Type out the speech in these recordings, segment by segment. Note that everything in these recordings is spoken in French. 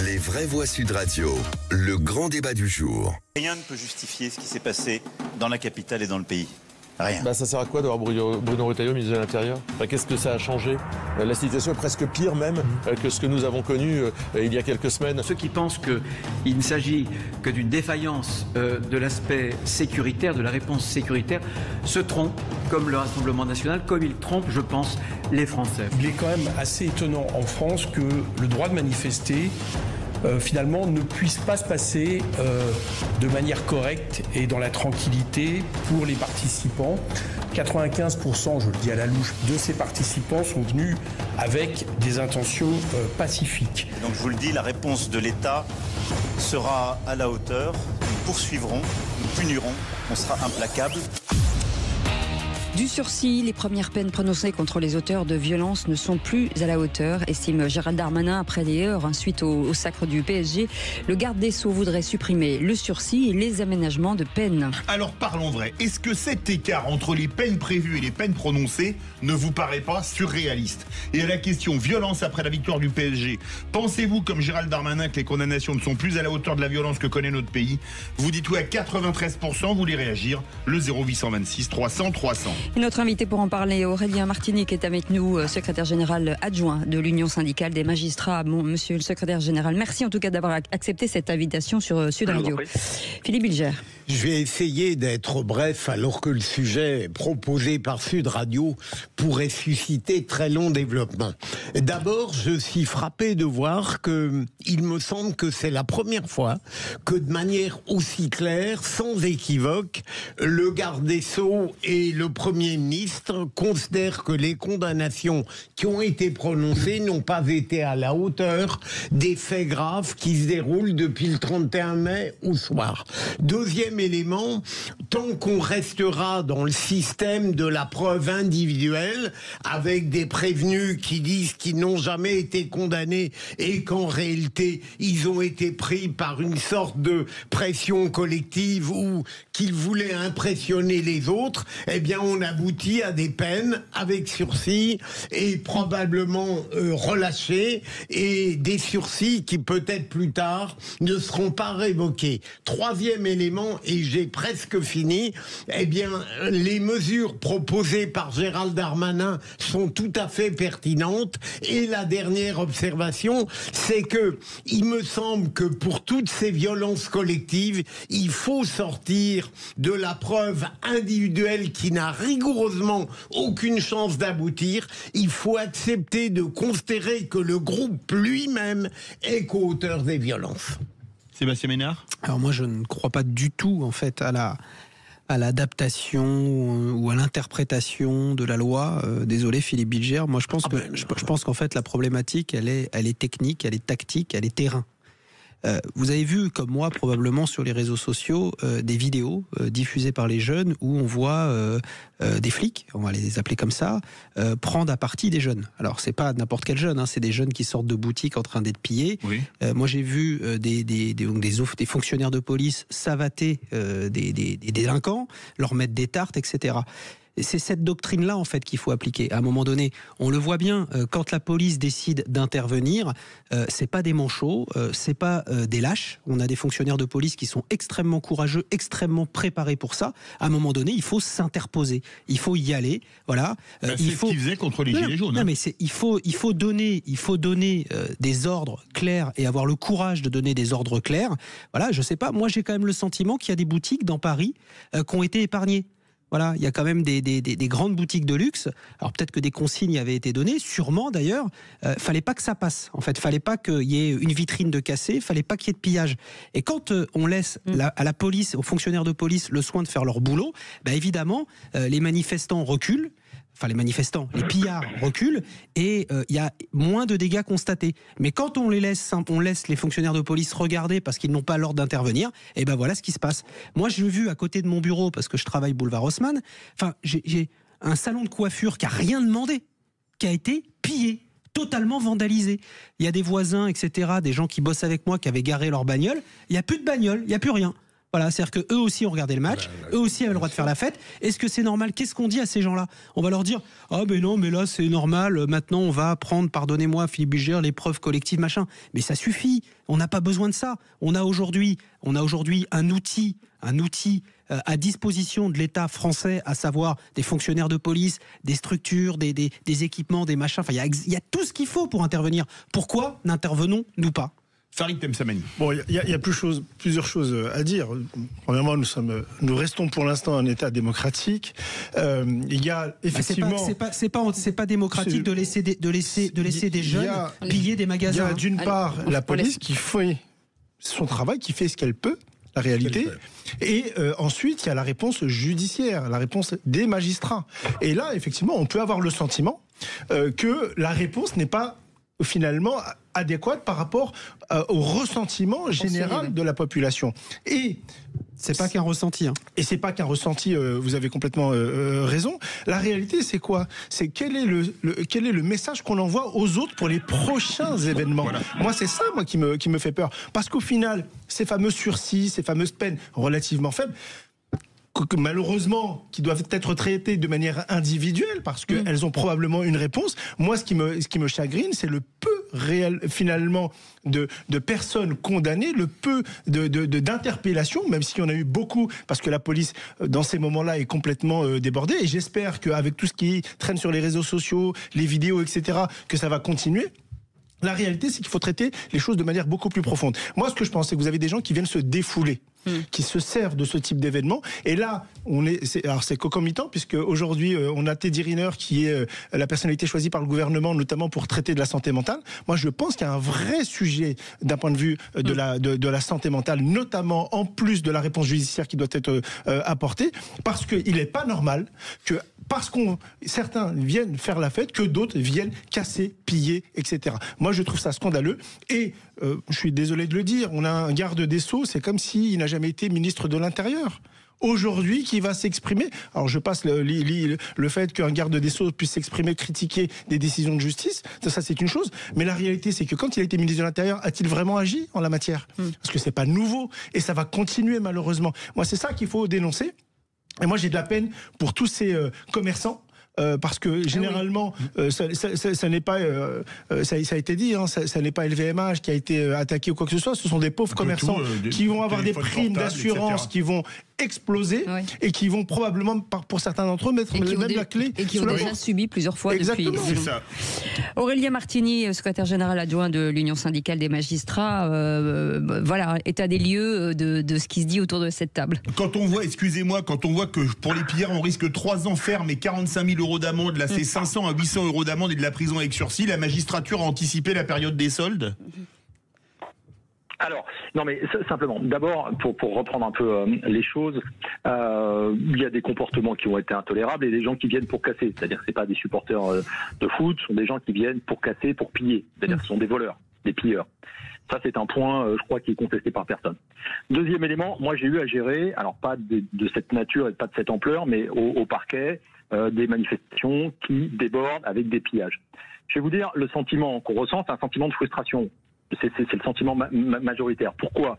Les vraies voix Sud Radio, le grand débat du jour. Rien ne peut justifier ce qui s'est passé dans la capitale et dans le pays. Rien. Ça sert à quoi d'avoir Bruno Retailleau, ministre de l'Intérieur ? Qu'est-ce que ça a changé ? La situation est presque pire même que ce que nous avons connu il y a quelques semaines. Ceux qui pensent qu'il ne s'agit que d'une défaillance de l'aspect sécuritaire, de la réponse sécuritaire, se trompent, comme le Rassemblement national, comme ils trompent, je pense, les Français. Il est quand même assez étonnant en France que le droit de manifester finalement ne puisse pas se passer de manière correcte et dans la tranquillité pour les participants. 95%, je le dis à la louche, de ces participants sont venus avec des intentions pacifiques. Et donc je vous le dis, la réponse de l'État sera à la hauteur. Nous poursuivrons, nous punirons, on sera implacable. Du sursis, les premières peines prononcées contre les auteurs de violences ne sont plus à la hauteur, estime Gérald Darmanin après les heurts suite au sacre du PSG. Le garde des Sceaux voudrait supprimer le sursis et les aménagements de peine. Alors parlons vrai, est-ce que cet écart entre les peines prévues et les peines prononcées ne vous paraît pas surréaliste ? Et à la question violence après la victoire du PSG, pensez-vous comme Gérald Darmanin que les condamnations ne sont plus à la hauteur de la violence que connaît notre pays ? Vous dites oui à 93%, vous voulez réagir, le 0826 300 300. Et notre invité pour en parler, Aurélien Martinique, est avec nous, secrétaire général adjoint de l'Union syndicale des magistrats. Bon, monsieur le secrétaire général, merci en tout cas d'avoir accepté cette invitation sur Sud Radio. Philippe Bilger. Je vais essayer d'être bref alors que le sujet proposé par Sud Radio pourrait susciter très long développement. D'abord, je suis frappé de voir que il me semble que c'est la première fois que de manière aussi claire, sans équivoque, le garde des Sceaux et le Premier ministre considèrent que les condamnations qui ont été prononcées n'ont pas été à la hauteur des faits graves qui se déroulent depuis le 31 mai au soir. Deuxième élément, tant qu'on restera dans le système de la preuve individuelle, avec des prévenus qui disent qu'ils n'ont jamais été condamnés et qu'en réalité, ils ont été pris par une sorte de pression collective ou qu'ils voulaient impressionner les autres, eh bien, on aboutit à des peines avec sursis et probablement relâchés et des sursis qui peut-être plus tard ne seront pas révoqués. Troisième élément, et j'ai presque fini, eh bien, les mesures proposées par Gérald Darmanin sont tout à fait pertinentes. Et la dernière observation, c'est que il me semble que pour toutes ces violences collectives, il faut sortir de la preuve individuelle qui n'a rigoureusement aucune chance d'aboutir. Il faut accepter de considérer que le groupe lui-même est co-auteur des violences. Sébastien Ménard ? Alors moi je ne crois pas du tout en fait à l'adaptation ou à l'interprétation de la loi. Désolé Philippe Bilger, moi je pense qu'en fait la problématique elle est technique, elle est tactique, elle est terrain. Vous avez vu, comme moi, probablement sur les réseaux sociaux, des vidéos diffusées par les jeunes où on voit des flics, on va les appeler comme ça, prendre à partie des jeunes. Alors, c'est pas n'importe quel jeune, c'est des jeunes qui sortent de boutiques en train d'être pillés. Oui. Moi, j'ai vu des fonctionnaires de police savater des délinquants, leur mettre des tartes, etc. C'est cette doctrine-là, en fait, qu'il faut appliquer. À un moment donné, on le voit bien, quand la police décide d'intervenir, c'est pas des manchots, c'est pas des lâches. On a des fonctionnaires de police qui sont extrêmement courageux, extrêmement préparés pour ça. À un moment donné, il faut s'interposer. Il faut y aller. Voilà. C'est ce qu'ils faisaient contre les Gilets jaunes. Non, mais il faut donner des ordres clairs et avoir le courage de donner des ordres clairs. Voilà, je sais pas. Moi, j'ai quand même le sentiment qu'il y a des boutiques dans Paris qui ont été épargnées. Voilà, il y a quand même des grandes boutiques de luxe. Alors peut-être que des consignes avaient été données, sûrement d'ailleurs. Fallait pas que ça passe. En fait, fallait pas qu'il y ait une vitrine de cassée. Fallait pas qu'il y ait de pillage. Et quand on laisse à la police, aux fonctionnaires de police, le soin de faire leur boulot, évidemment, les manifestants reculent. Enfin, les manifestants, les pillards reculent et il y a moins de dégâts constatés. Mais quand on laisse les fonctionnaires de police regarder parce qu'ils n'ont pas l'ordre d'intervenir, et voilà ce qui se passe. Moi, j'ai vu à côté de mon bureau, parce que je travaille boulevard Haussmann, j'ai un salon de coiffure qui a rien demandé, qui a été pillé, totalement vandalisé. Il y a des voisins, etc., des gens qui bossent avec moi, qui avaient garé leur bagnole. Il n'y a plus de bagnole, il n'y a plus rien. Voilà, c'est-à-dire qu'eux aussi ont regardé le match, eux aussi avaient le droit de faire la fête. Est-ce que c'est normal? Qu'est-ce qu'on dit à ces gens-là? On va leur dire « Ah ben non, mais là c'est normal, maintenant on va prendre, pardonnez-moi Philippe Bilger, les preuves collectives, machin. » Mais ça suffit, on n'a pas besoin de ça. On a aujourd'hui un outil à disposition de l'État français, à savoir des fonctionnaires de police, des structures, des équipements, des machins. Enfin, il y a tout ce qu'il faut pour intervenir. Pourquoi n'intervenons-nous pas? Farid Temsamani. Bon, il y a plusieurs choses à dire. Premièrement, nous restons pour l'instant un État démocratique. Il y a effectivement. C'est pas démocratique de laisser des jeunes piller des magasins. Il y a d'une part la police qui fait son travail, qui fait ce qu'elle peut. La réalité. Et ensuite, il y a la réponse judiciaire, la réponse des magistrats. Et là, effectivement, on peut avoir le sentiment que la réponse n'est pas finalement adéquate par rapport au ressentiment général de la population. Et c'est pas qu'un ressenti. Et c'est pas qu'un ressenti, vous avez complètement raison. La réalité, c'est quoi? C'est quel est le message qu'on envoie aux autres pour les prochains événements? Voilà. Moi, c'est ça qui me fait peur. Parce qu'au final, ces fameux sursis, ces fameuses peines relativement faibles, malheureusement, qui doivent être traitées de manière individuelle parce qu'elles ont probablement une réponse. Moi, ce qui me chagrine, c'est le peu réel, finalement, de personnes condamnées, le peu d'interpellations, même s'il y en a eu beaucoup, parce que la police, dans ces moments-là, est complètement débordée. Et j'espère qu'avec tout ce qui traîne sur les réseaux sociaux, les vidéos, etc., que ça va continuer. La réalité, c'est qu'il faut traiter les choses de manière beaucoup plus profonde. Moi, ce que je pense, c'est que vous avez des gens qui viennent se défouler, qui se servent de ce type d'événement. Et là, c'est concomitant, puisque aujourd'hui, on a Teddy Riner, qui est la personnalité choisie par le gouvernement, notamment pour traiter de la santé mentale. Moi, je pense qu'il y a un vrai sujet d'un point de vue de la santé mentale, notamment en plus de la réponse judiciaire qui doit être apportée, parce qu'il n'est pas normal que certains viennent faire la fête, que d'autres viennent casser, piller, etc. Moi, je trouve ça scandaleux. Et je suis désolé de le dire, on a un garde des Sceaux, c'est comme s'il n'a jamais été ministre de l'Intérieur. Aujourd'hui, qui va s'exprimer. Alors, je passe le fait qu'un garde des Sceaux puisse s'exprimer, critiquer des décisions de justice, ça c'est une chose. Mais la réalité, c'est que quand il a été ministre de l'Intérieur, a-t-il vraiment agi en la matière? Parce que c'est pas nouveau et ça va continuer malheureusement. Moi, c'est ça qu'il faut dénoncer. Et moi, j'ai de la peine pour tous ces commerçants. Parce que généralement, ça n'est pas, ça a été dit, ça n'est pas LVMH qui a été attaqué ou quoi que ce soit. Ce sont des pauvres commerçants qui vont avoir des primes d'assurance qui vont exploser et qui vont probablement, pour certains d'entre eux, mettre même la clé. Et qui ont déjà subi plusieurs fois Exactement. depuis. C'est ça. Aurélien Martini, secrétaire général adjoint de l'Union syndicale des magistrats, voilà, état des lieux de ce qui se dit autour de cette table. Quand on voit que pour les pillards, on risque 3 ans ferme et 45 000 € d'amende, là c'est 500 à 800 € d'amende et de la prison avec sursis, la magistrature a anticipé la période des soldes? Alors, non mais simplement, d'abord, pour reprendre un peu les choses, il y a des comportements qui ont été intolérables et des gens qui viennent pour casser. C'est-à-dire que c'est pas des supporters de foot, ce sont des gens qui viennent pour casser, pour piller. C'est-à-dire que ce sont des voleurs, des pilleurs. Ça, c'est un point, je crois, qui est contesté par personne. Deuxième élément, moi j'ai eu à gérer, alors pas de cette nature et pas de cette ampleur, mais au parquet, des manifestations qui débordent avec des pillages. Je vais vous dire, le sentiment qu'on ressent, c'est un sentiment de frustration. C'est le sentiment majoritaire. Pourquoi?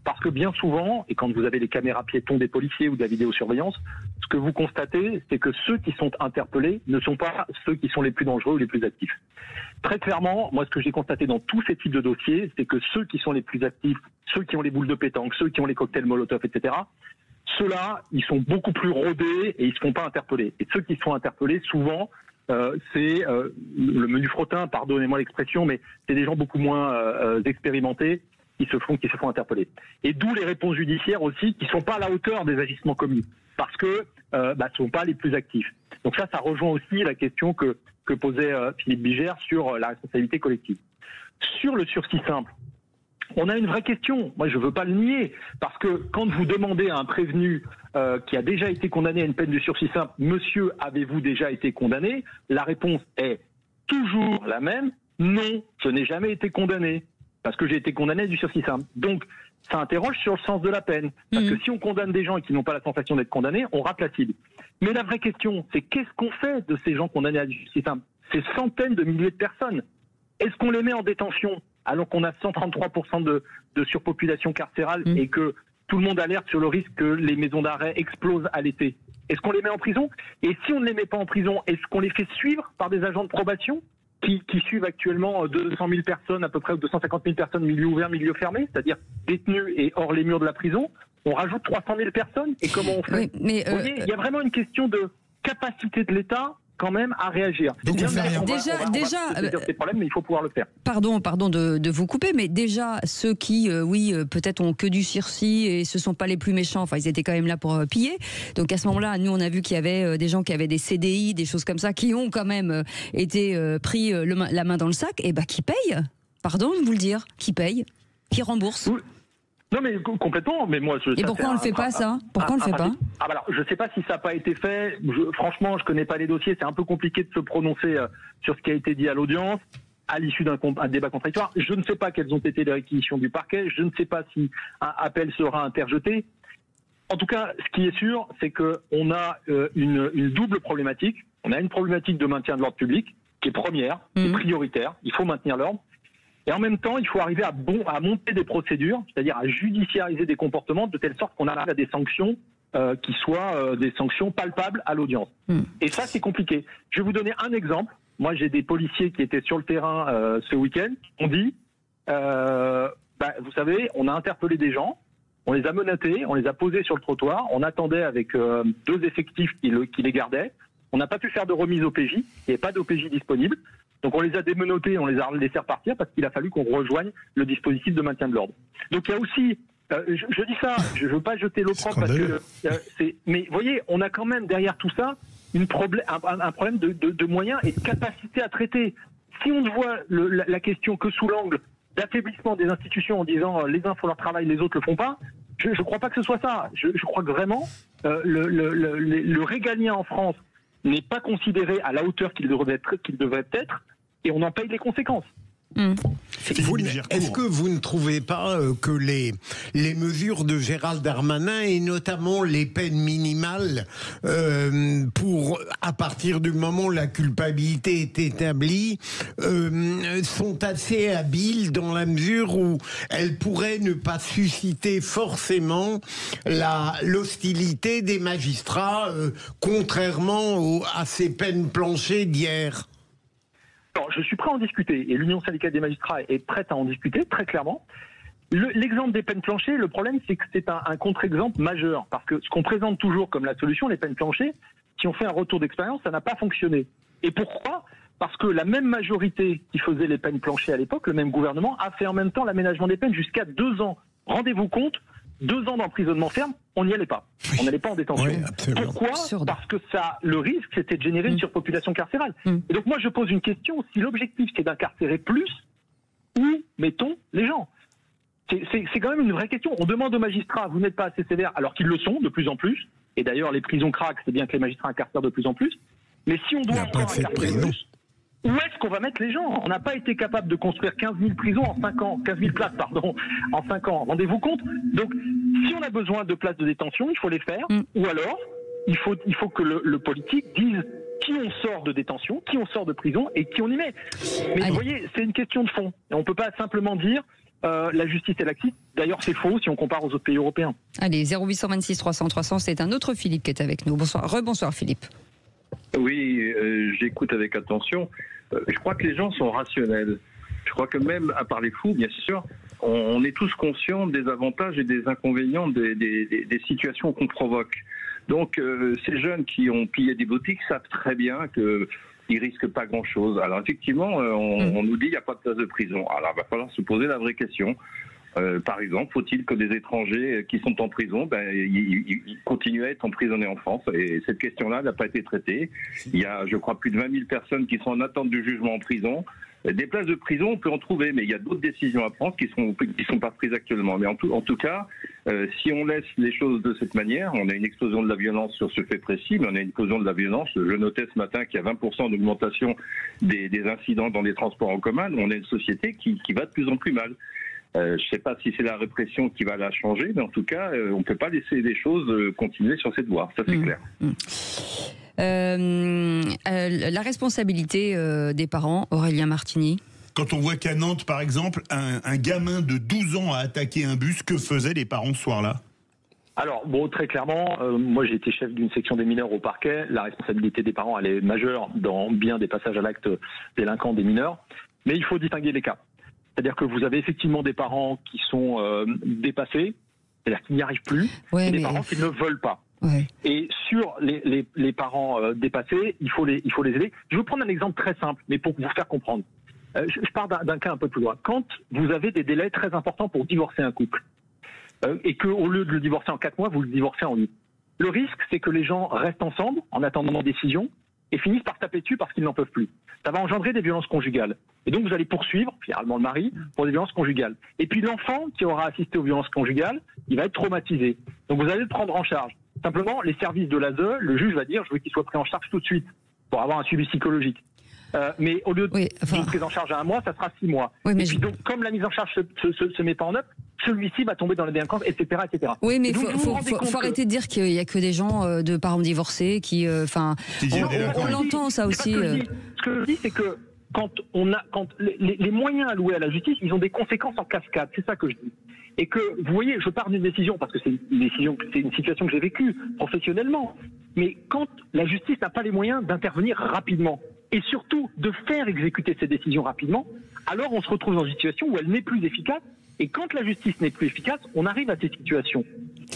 Parce que bien souvent, et quand vous avez les caméras piétons des policiers ou de la vidéosurveillance, ce que vous constatez, c'est que ceux qui sont interpellés ne sont pas ceux qui sont les plus dangereux ou les plus actifs. Très clairement, moi ce que j'ai constaté dans tous ces types de dossiers, c'est que ceux qui sont les plus actifs, ceux qui ont les boules de pétanque, ceux qui ont les cocktails Molotov, etc., ceux-là, ils sont beaucoup plus rodés et ils ne se font pas interpeller. Et ceux qui sont interpellés, souvent, c'est le menu frottin, pardonnez-moi l'expression, mais c'est des gens beaucoup moins expérimentés qui se font interpeller. Et d'où les réponses judiciaires aussi qui sont pas à la hauteur des agissements commis, parce que sont pas les plus actifs. Donc ça rejoint aussi la question que posait Philippe Bilger sur la responsabilité collective. Sur le sursis simple, on a une vraie question. Moi, je veux pas le nier, parce que quand vous demandez à un prévenu qui a déjà été condamné à une peine de sursis simple, monsieur, avez-vous déjà été condamné? La réponse est toujours la même. Non, je n'ai jamais été condamné, parce que j'ai été condamné à du sursis simple. Donc, ça interroge sur le sens de la peine. Parce que si on condamne des gens qui n'ont pas la sensation d'être condamnés, on rate la cible. Mais la vraie question, c'est qu'est-ce qu'on fait de ces gens condamnés à du sursis simple? Ces centaines de milliers de personnes. Est-ce qu'on les met en détention alors qu'on a 133% de surpopulation carcérale et que tout le monde alerte sur le risque que les maisons d'arrêt explosent à l'été. Est-ce qu'on les met en prison? Et si on ne les met pas en prison, est-ce qu'on les fait suivre par des agents de probation qui suivent actuellement 200 000 personnes, à peu près, ou 250 000 personnes, milieu ouvert, milieu fermé, c'est-à-dire détenues et hors les murs de la prison? On rajoute 300 000 personnes, et comment on fait? Oui, mais vous voyez, il y a vraiment une question de capacité de l'État quand même à réagir. Donc on fait rien. Déjà, ces problèmes, mais il faut pouvoir le faire. Pardon de vous couper, mais déjà ceux qui, peut-être ont que du sursis et ce sont pas les plus méchants. Enfin, ils étaient quand même là pour piller. Donc à ce moment-là, nous on a vu qu'il y avait des gens qui avaient des CDI, des choses comme ça, qui ont quand même été pris la main dans le sac. Et qui payent. Pardon de vous le dire, qui paye, qui rembourse. Oui. Non mais complètement, mais moi Et pourquoi on le fait pas ça? Pourquoi on le fait pas? Alors je sais pas si ça n'a pas été fait. Franchement, je connais pas les dossiers. C'est un peu compliqué de se prononcer sur ce qui a été dit à l'audience à l'issue d'un débat contradictoire. Je ne sais pas quelles ont été les réquisitions du parquet. Je ne sais pas si un appel sera interjeté. En tout cas, ce qui est sûr, c'est que on a une double problématique. On a une problématique de maintien de l'ordre public qui est première, qui est prioritaire. Il faut maintenir l'ordre. Et en même temps, il faut arriver à monter des procédures, c'est-à-dire à judiciariser des comportements de telle sorte qu'on arrive à des sanctions qui soient des sanctions palpables à l'audience. Et ça, c'est compliqué. Je vais vous donner un exemple. Moi, j'ai des policiers qui étaient sur le terrain ce week-end. On dit, vous savez, on a interpellé des gens, on les a menottés, on les a posés sur le trottoir, on attendait avec 2 effectifs qui les gardaient. On n'a pas pu faire de remise au PJ, il n'y avait pas d'OPJ disponible. Donc on les a démenottés, on les a laissés repartir parce qu'il a fallu qu'on rejoigne le dispositif de maintien de l'ordre. Donc il y a aussi, je dis ça, je ne veux pas jeter l'opprobre parce que mais vous voyez, on a quand même derrière tout ça un problème de moyens et de capacité à traiter. Si on ne voit la question que sous l'angle d'affaiblissement des institutions en disant les uns font leur travail, les autres le font pas, je ne crois pas que ce soit ça. Je crois que vraiment le régalien en France n'est pas considéré à la hauteur qu'il devrait être, et on en paye les conséquences. Est-ce que vous ne trouvez pas que les mesures de Gérald Darmanin, et notamment les peines minimales, à partir du moment où la culpabilité est établie, sont assez habiles dans la mesure où elles pourraient ne pas susciter forcément l'hostilité des magistrats, contrairement à ces peines planchées d'hier? Alors, je suis prêt à en discuter, et l'Union syndicale des magistrats est prête à en discuter, très clairement. L'exemple des peines planchées, le problème, c'est que c'est un contre-exemple majeur, parce que ce qu'on présente toujours comme la solution, les peines planchées, si on fait un retour d'expérience, ça n'a pas fonctionné. Et pourquoi? Parce que la même majorité qui faisait les peines planchées à l'époque, le même gouvernement, a fait en même temps l'aménagement des peines jusqu'à 2 ans. Rendez-vous compte, 2 ans d'emprisonnement ferme, on n'y allait pas. On n'allait pas en détention. Oui, pourquoi? Parce que le risque, c'était de générer une surpopulation carcérale. Et donc moi, je pose une question. Si l'objectif, c'est d'incarcérer plus, où mettons les gens? C'est quand même une vraie question. On demande aux magistrats, vous n'êtes pas assez sévères, alors qu'ils le sont de plus en plus. Et d'ailleurs, les prisons craquent, c'est bien que les magistrats incarcèrent de plus en plus. Mais si on doit encore incarcérer plus, où est-ce qu'on va mettre les gens? On n'a pas été capable de construire 15 000 prisons en 5 ans, 15 000 places, pardon, en 5 ans. Rendez-vous compte? Donc, si on a besoin de places de détention, il faut les faire. Ou alors, il faut que le politique dise qui on sort de détention, qui on sort de prison et qui on y met. Mais vous voyez, c'est une question de fond. Et on ne peut pas simplement dire la justice est laxiste. D'ailleurs, c'est faux si on compare aux autres pays européens. Allez, 0826 300 300, c'est un autre Philippe qui est avec nous. Rebonsoir Philippe. Oui, j'écoute avec attention. Je crois que les gens sont rationnels. Je crois que même, à part les fous, bien sûr, on est tous conscients des avantages et des inconvénients des situations qu'on provoque. Donc, ces jeunes qui ont pillé des boutiques savent très bien qu'ils risquent pas grand-chose. Alors, effectivement, on nous dit qu'il n'y a pas de place de prison. Alors, il va falloir se poser la vraie question. Par exemple, faut-il que des étrangers qui sont en prison, ils continuent à être emprisonnés en France? Et cette question-là n'a pas été traitée. Il y a, je crois, plus de 20 000 personnes qui sont en attente du jugement en prison. Des places de prison, on peut en trouver, mais il y a d'autres décisions à prendre qui sont pas prises actuellement. Mais en tout cas, si on laisse les choses de cette manière, on a une explosion de la violence sur ce fait précis, mais on a une explosion de la violence. Je notais ce matin qu'il y a 20% d'augmentation des incidents dans les transports en commun. On a une société qui va de plus en plus mal. Je ne sais pas si c'est la répression qui va la changer, mais en tout cas, on ne peut pas laisser les choses continuer sur cette voie. Ça, c'est clair. La responsabilité des parents, Aurélien Martini. Quand on voit qu'à Nantes, par exemple, un gamin de 12 ans a attaqué un bus, que faisaient les parents ce soir-là? Alors, bon, très clairement, moi j'ai été chef d'une section des mineurs au parquet. La responsabilité des parents, elle est majeure dans bien des passages à l'acte délinquant des mineurs. Mais il faut distinguer les cas. C'est-à-dire que vous avez effectivement des parents qui sont dépassés, c'est-à-dire qu'ils n'y arrivent plus, et des parents qui ne veulent pas. Ouais. Et sur les parents dépassés, il faut les aider. Je vais vous prendre un exemple très simple, mais pour vous faire comprendre. Je pars d'un cas un peu plus loin. Quand vous avez des délais très importants pour divorcer un couple, et qu'au lieu de le divorcer en 4 mois, vous le divorcez en 8. Le risque, c'est que les gens restent ensemble en attendant une décision et finissent par taper dessus parce qu'ils n'en peuvent plus. Ça va engendrer des violences conjugales. Et donc vous allez poursuivre, généralement le mari, pour des violences conjugales. Et puis l'enfant qui aura assisté aux violences conjugales, il va être traumatisé. Donc vous allez le prendre en charge. Simplement, les services de l'ASE, le juge va dire, je veux qu'il soit pris en charge tout de suite pour avoir un suivi psychologique. Mais au lieu d'une prise en charge à 1 mois, ça sera 6 mois. Oui, mais et puis donc, comme la mise en charge se met pas en œuvre, celui-ci va tomber dans la délinquance, etc., etc. Oui, mais il faut arrêter de dire qu'il n'y a que des gens de parents divorcés qui... on l'entend, ça aussi. Ce que je dis, c'est que quand les moyens alloués à la justice, ils ont des conséquences en cascade. C'est ça que je dis. Et que, vous voyez, je pars d'une décision, parce que c'est une situation que j'ai vécue professionnellement. Mais quand la justice n'a pas les moyens d'intervenir rapidement, et surtout de faire exécuter ces décisions rapidement, alors on se retrouve dans une situation où elle n'est plus efficace. Et quand la justice n'est plus efficace, on arrive à ces situations.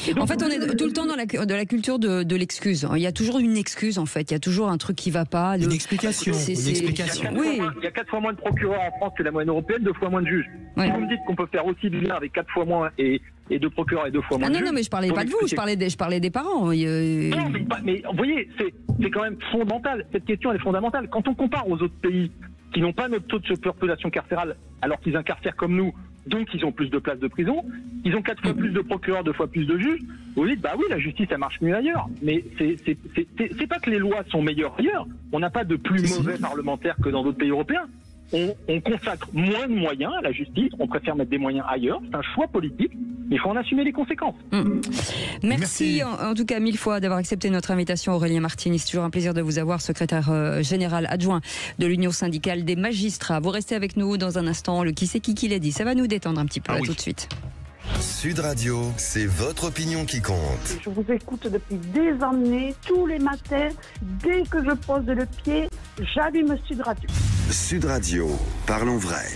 Et donc, en fait, on est tout le temps dans la culture de l'excuse. Il y a toujours une excuse, en fait. Il y a toujours un truc qui ne va pas. Une explication. Oui. Il y a 4 fois moins de procureurs en France que la moyenne européenne, 2 fois moins de juges. Ouais. Si vous me dites qu'on peut faire aussi bien avec 4 fois moins et 2 procureurs et 2 fois moins de juges... Non, mais je parlais pas de vous, je parlais des parents. Non, mais vous voyez, c'est quand même fondamental. Cette question, elle est fondamentale. Quand on compare aux autres pays qui n'ont pas notre taux de surpopulation carcérale, alors qu'ils incarcèrent comme nous, donc ils ont plus de places de prison, ils ont 4 fois plus de procureurs, 2 fois plus de juges. Vous dites, bah oui, la justice, elle marche mieux ailleurs. Mais c'est pas que les lois sont meilleures ailleurs. On n'a pas de plus mauvais parlementaires que dans d'autres pays européens. On consacre moins de moyens à la justice, on préfère mettre des moyens ailleurs, c'est un choix politique, mais il faut en assumer les conséquences. Merci en tout cas 1000 fois d'avoir accepté notre invitation, Aurélien Martini. C'est toujours un plaisir de vous avoir, secrétaire général adjoint de l'Union syndicale des magistrats. Vous restez avec nous dans un instant, le qui c'est qui l'a dit, ça va nous détendre un petit peu, tout de suite. Sud Radio, c'est votre opinion qui compte. Je vous écoute depuis des années, tous les matins, dès que je pose le pied, j'allume Sud Radio. Sud Radio, parlons vrai.